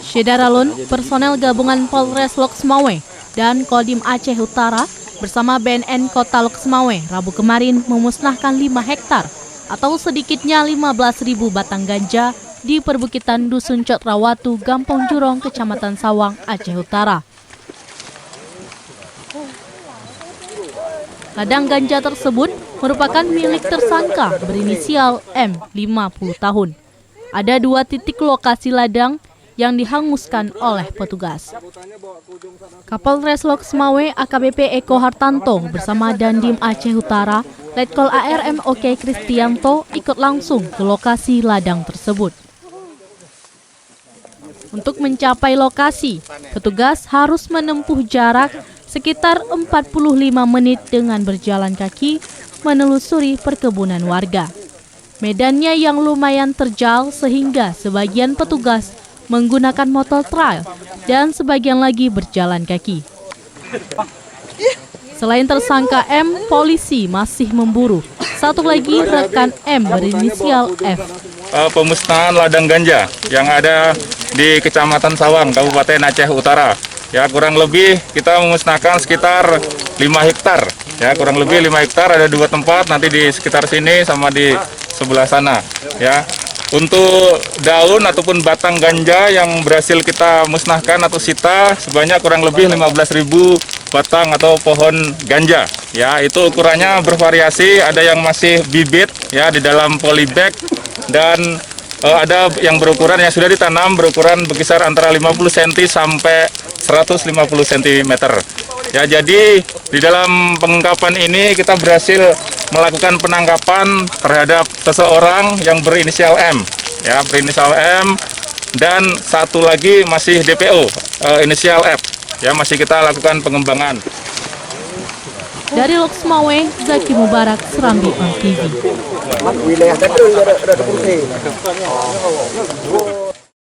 Syedaralun, personel gabungan Polres Loksmawe dan Kodim Aceh Utara bersama BNN Kota Loksmawe Rabu kemarin memusnahkan 5 hektar atau sedikitnya 15.000 batang ganja di perbukitan Dusun Cotrawatu, Gampong Jurong, Kecamatan Sawang, Aceh Utara. Ladang ganja tersebut merupakan milik tersangka berinisial M, 50 tahun. Ada 2 titik lokasi ladang yang dihanguskan oleh petugas. Kapolres Loksmawe AKBP Eko Hartanto bersama Dandim Aceh Utara, Letkol ARM OK Kristianto ikut langsung ke lokasi ladang tersebut. Untuk mencapai lokasi, petugas harus menempuh jarak sekitar 45 menit dengan berjalan kaki menelusuri perkebunan warga. Medannya yang lumayan terjal sehingga sebagian petugas menggunakan motor trail dan sebagian lagi berjalan kaki. Selain tersangka M, polisi masih memburu satu lagi rekan M berinisial F. Pemusnahan ladang ganja yang ada di Kecamatan Sawang, Kabupaten Aceh Utara. Ya, kurang lebih kita memusnahkan sekitar 5 hektar. Ya, kurang lebih 5 hektar, ada 2 tempat nanti di sekitar sini sama di sebelah sana. Ya. Untuk daun ataupun batang ganja yang berhasil kita musnahkan atau sita sebanyak kurang lebih 15.000 batang atau pohon ganja. Ya, itu ukurannya bervariasi, ada yang masih bibit ya di dalam polybag dan ada yang berukuran yang sudah ditanam berukuran berkisar antara 50 cm sampai 150 cm. Ya, jadi di dalam pengungkapan ini kita berhasil melakukan penangkapan terhadap seseorang yang berinisial M, ya berinisial M, dan satu lagi masih DPO inisial F, ya masih kita lakukan pengembangan. Dari Loksmawe, Zaki Mubarak, Serambi On TV.